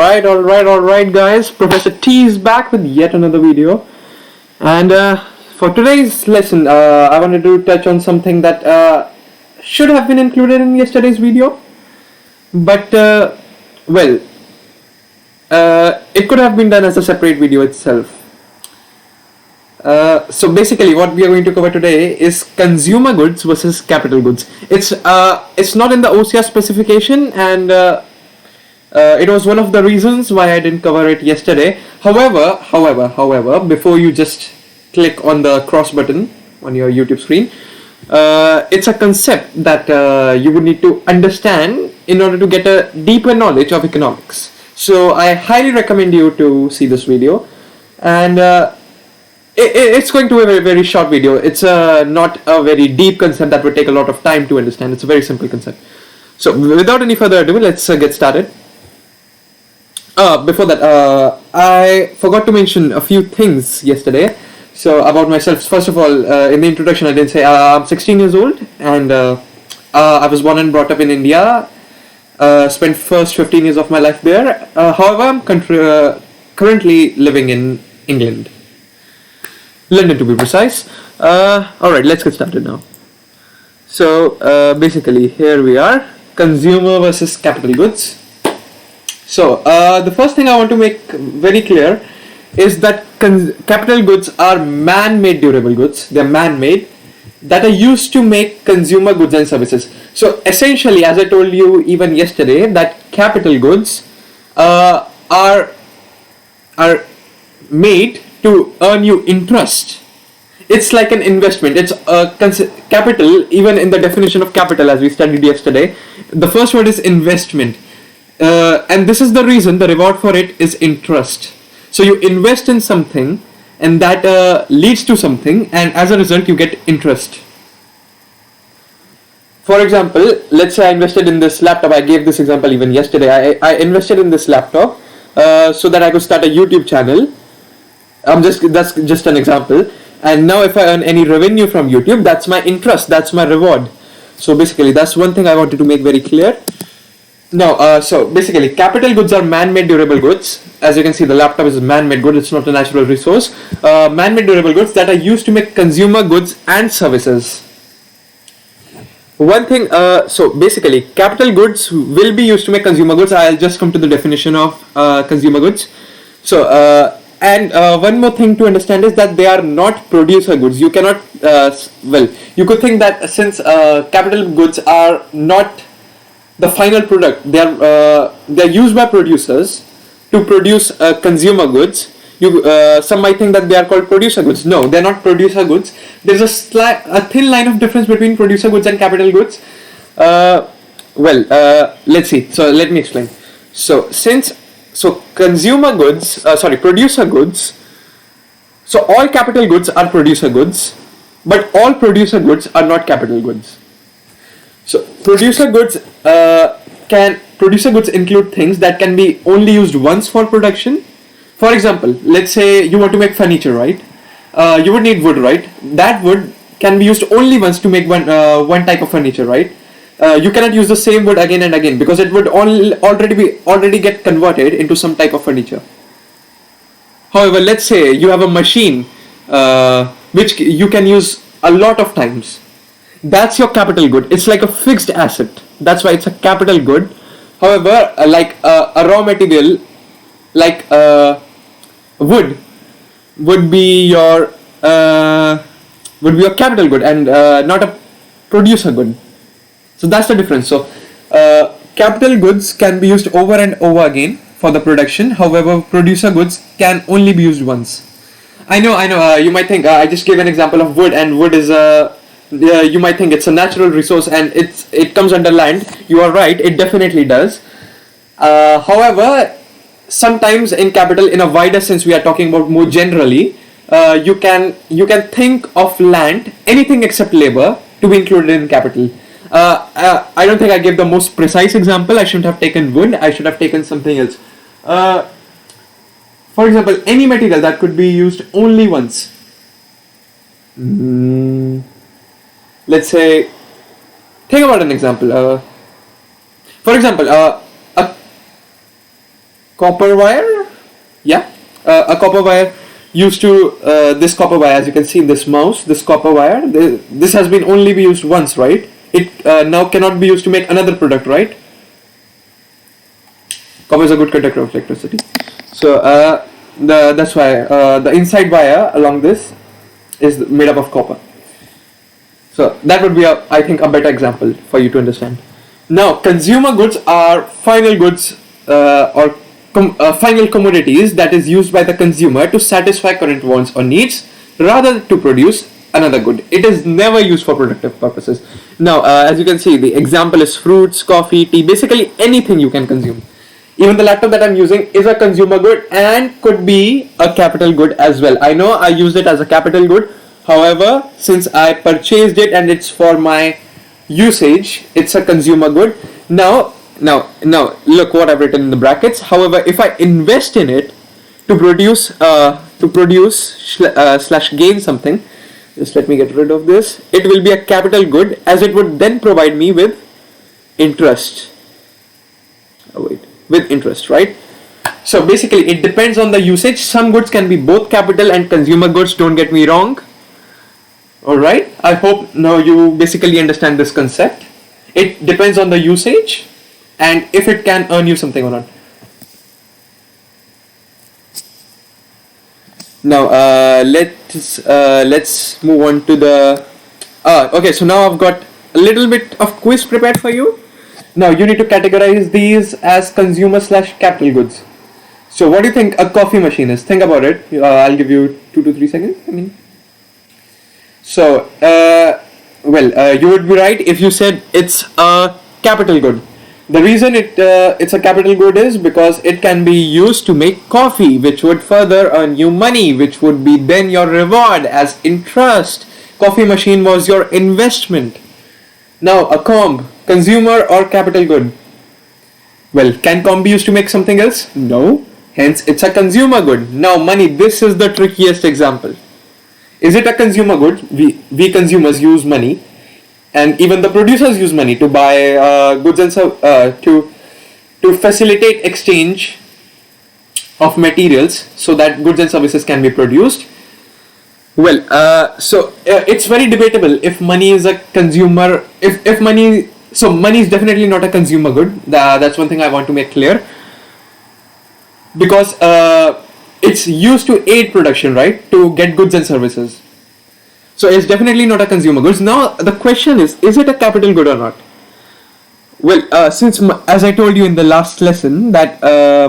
Alright, guys. Professor T is back with yet another video. And for today's lesson, I wanted to touch on something that should have been included in yesterday's video. But, it could have been done as a separate video itself. So basically what we are going to cover today is consumer goods versus capital goods. It's not in the OCR specification, and it was one of the reasons why I didn't cover it yesterday. However, before you just click on the cross button on your YouTube screen, it's a concept that you would need to understand in order to get a deeper knowledge of economics. So I highly recommend you to see this video, and it's going to be a very, very short video. It's not a very deep concept that would take a lot of time to understand. It's a very simple concept. So without any further ado, let's get started. Before that, I forgot to mention a few things yesterday. So about myself, first of all, in the introduction I didn't say I'm 16 years old, and I was born and brought up in India. Spent first 15 years of my life there. However, I'm currently living in England. London to be precise. Alright, let's get started now. So basically here we are, consumer versus capital goods. So the first thing I want to make very clear is that capital goods are man-made durable goods. They're man-made, that are used to make consumer goods and services. So essentially, as I told you even yesterday, that capital goods are made to earn you interest. It's like an investment. It's capital. Even in the definition of capital, as we studied yesterday, the first word is investment, and this is the reason the reward for it is interest. So you invest in something, and that leads to something, and as a result you get interest. For example, let's say I invested in this laptop. I gave this example even yesterday. I invested in this laptop so that I could start a YouTube channel. That's just an example. And now if I earn any revenue from YouTube, that's my interest, that's my reward. So basically that's one thing I wanted to make very clear. Now, so basically capital goods are man-made durable goods. As you can see, the laptop is a man-made good, it's not a natural resource. Man-made durable goods that are used to make consumer goods and services. One thing, so basically capital goods will be used to make consumer goods. I'll just come to the definition of consumer goods. So and one more thing to understand is that they are not producer goods. You cannot, you could think that since capital goods are not the final product, they're used by producers to produce consumer goods. Some might think that they are called producer goods. No, they're not producer goods. There's a thin line of difference between producer goods and capital goods. Let's see. So let me explain. So consumer goods, producer goods. So all capital goods are producer goods, but all producer goods are not capital goods. So producer goods include things that can be only used once for production. For example, let's say you want to make furniture, right? You would need wood, right? That wood can be used only once to make one type of furniture, right? You cannot use the same wood again and again because it would already get converted into some type of furniture. However, let's say you have a machine which you can use a lot of times. That's your capital good. It's like a fixed asset. That's why it's a capital good. However, like a raw material, like wood, would be your capital good and not a producer good. So that's the difference. So capital goods can be used over and over again for the production. However, producer goods can only be used once. I know. You might think I just gave an example of wood, and wood is you might think it's a natural resource and it comes under land. You are right. It definitely does. However, sometimes in capital, in a wider sense, we are talking about more generally. You can think of land, anything except labor, to be included in capital. I don't think I gave the most precise example. I shouldn't have taken wood. I should have taken something else. For example, any material that could be used only once. Let's say, think about an example. For example, a copper wire. Yeah, a copper wire used to this copper wire, as you can see in this mouse, this copper wire. This has been only be used once, right? It now cannot be used to make another product, right? Copper is a good conductor of electricity. So that's why the inside wire along this is made up of copper. So that would be, I think, a better example for you to understand. Now, consumer goods are final goods or final commodities that is used by the consumer to satisfy current wants or needs rather to produce another good. It is never used for productive purposes. Now, as you can see, the example is fruits, coffee, tea, basically anything you can consume. Even the laptop that I'm using is a consumer good and could be a capital good as well. I know I used it as a capital good. However, since I purchased it and it's for my usage, it's a consumer good. Now, look what I've written in the brackets. However, if I invest in it to produce slash gain something, just let me get rid of this. It will be a capital good, as it would then provide me with interest. With interest, right? So basically, it depends on the usage. Some goods can be both capital and consumer goods. Don't get me wrong. All right. I hope now you basically understand this concept. It depends on the usage and if it can earn you something or not. Now let's move on to the okay, so now I've got a little bit of quiz prepared for you. Now you need to categorize these as consumer slash capital goods. So what do you think a coffee machine is? Think about it. I'll give you 2 to 3 seconds. So you would be right if you said it's a capital good. The reason it's a capital good is because it can be used to make coffee, which would further earn you money, which would be then your reward as interest. Coffee machine was your investment. Now a comb, consumer or capital good? Well, can comb be used to make something else? No. Hence, it's a consumer good. Now money, this is the trickiest example. Is it a consumer good? We consumers use money, and even the producers use money to buy goods and to facilitate exchange of materials so that goods and services can be produced. Well, it's very debatable if money is a consumer. If money, so money is definitely not a consumer good. That's one thing I want to make clear, because it's used to aid production, right? To get goods and services. So it's definitely not a consumer goods. Now the question is it a capital good or not? Well, since as I told you in the last lesson that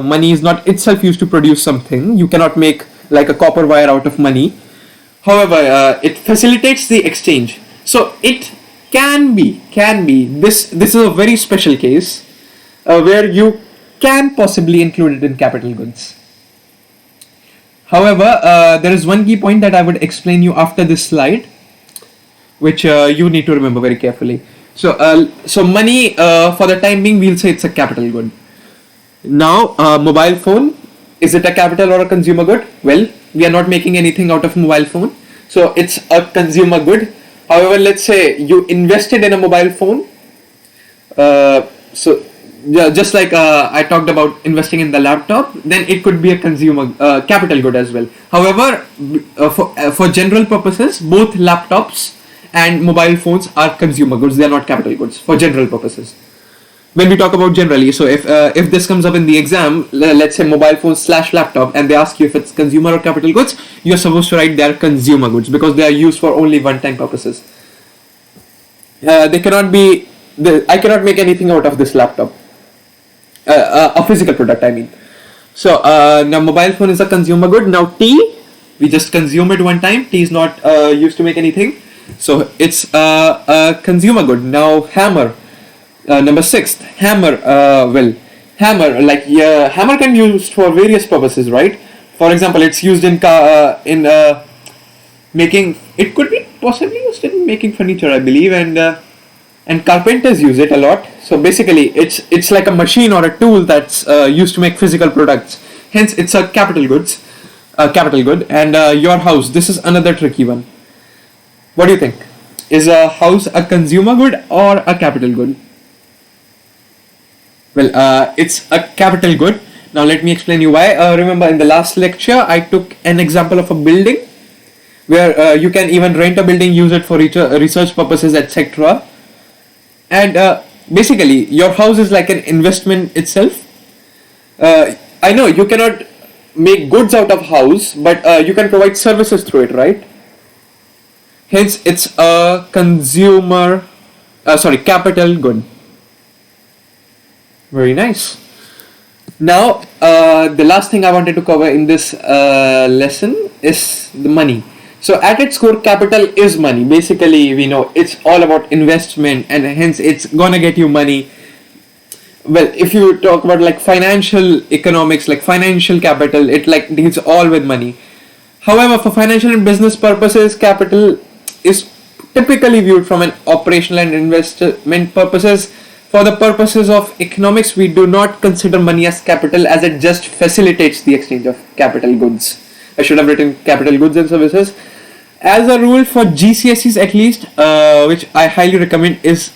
money is not itself used to produce something, you cannot make like a copper wire out of money. However, it facilitates the exchange. So it can be. This is a very special case where you can possibly include it in capital goods. However, there is one key point that I would explain you after this slide, which you need to remember very carefully. So money, for the time being, we'll say it's a capital good. Now, mobile phone, is it a capital or a consumer good? Well, we are not making anything out of mobile phone, so it's a consumer good. However, let's say you invested in a mobile phone. Just like I talked about investing in the laptop, then it could be a consumer capital good as well. However, for general purposes, both laptops and mobile phones are consumer goods. They are not capital goods for general purposes. When we talk about generally, so if this comes up in the exam, let's say mobile phone slash laptop, and they ask you if it's consumer or capital goods, you're supposed to write they are consumer goods because they are used for only one-time purposes. They cannot be. I cannot make anything out of this laptop. A physical product, I mean. So now mobile phone is a consumer good. Now tea, we just consume it one time. Tea is not used to make anything, so it's a consumer good. Now hammer, number 6, hammer. Hammer, like hammer can be used for various purposes, right? For example, it's used in making. It could be possibly used in making furniture, I believe, and carpenters use it a lot. So basically, it's like a machine or a tool that's used to make physical products. Hence, it's a capital good. And your house. This is another tricky one. What do you think? Is a house a consumer good or a capital good? Well, it's a capital good Now let me explain you why. Remember in the last lecture I took an example of a building where you can even rent a building, use it for research purposes, etc. And basically your house is like an investment itself. I know you cannot make goods out of house, but you can provide services through it, right? Hence it's a capital good. Very nice. Now, the last thing I wanted to cover in this lesson is the money. So, at its core, capital is money. Basically, we know it's all about investment, and hence it's gonna get you money. Well, if you talk about like financial economics, like financial capital, it like deals all with money. However, for financial and business purposes, capital is typically viewed from an operational and investment purposes. For the purposes of economics, we do not consider money as capital, as it just facilitates the exchange of capital goods. I should have written capital goods and services. As a rule for GCSEs at least, which I highly recommend, is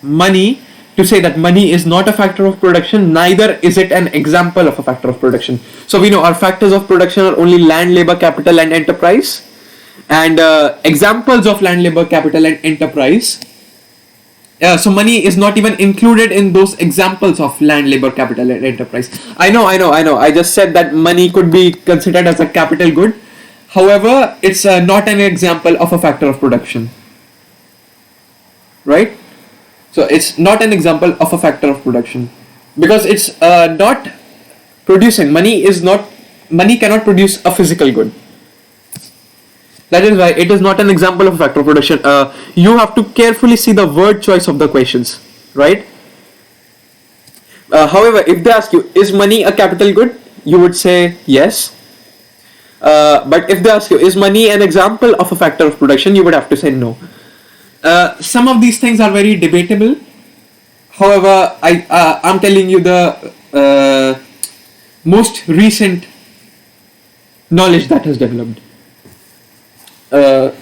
money, to say that money is not a factor of production, neither is it an example of a factor of production. So we know our factors of production are only land, labor, capital and enterprise. And examples of land, labor, capital and enterprise. So money is not even included in those examples of land, labor, capital and enterprise. I know. I just said that money could be considered as a capital good. However, it's not an example of a factor of production. Right? So it's not an example of a factor of production. Because it's not producing. Money cannot produce a physical good. That is why it is not an example of factor of production. You have to carefully see the word choice of the questions, right? However, if they ask you, is money a capital good? You would say yes. But if they ask you, is money an example of a factor of production? You would have to say no. Some of these things are very debatable. However, I'm telling you the most recent knowledge that has developed.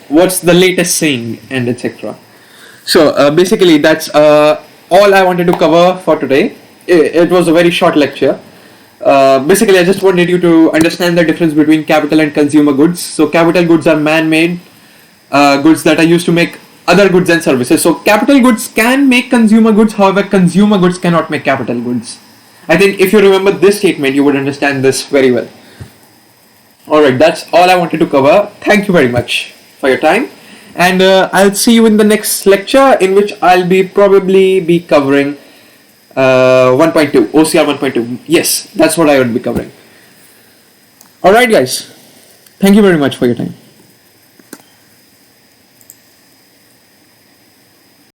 What's the latest saying and etc. So basically that's all I wanted to cover for today. It was a very short lecture. Basically I just wanted you to understand the difference between capital and consumer goods. So capital goods are man-made goods that are used to make other goods and services. So capital goods can make consumer goods, however consumer goods cannot make capital goods. I think if you remember this statement, you would understand this very well. Alright, that's all I wanted to cover. Thank you very much for your time. And I'll see you in the next lecture, in which I'll probably be covering 1.2, OCR 1.2. Yes, that's what I would be covering. Alright guys, thank you very much for your time.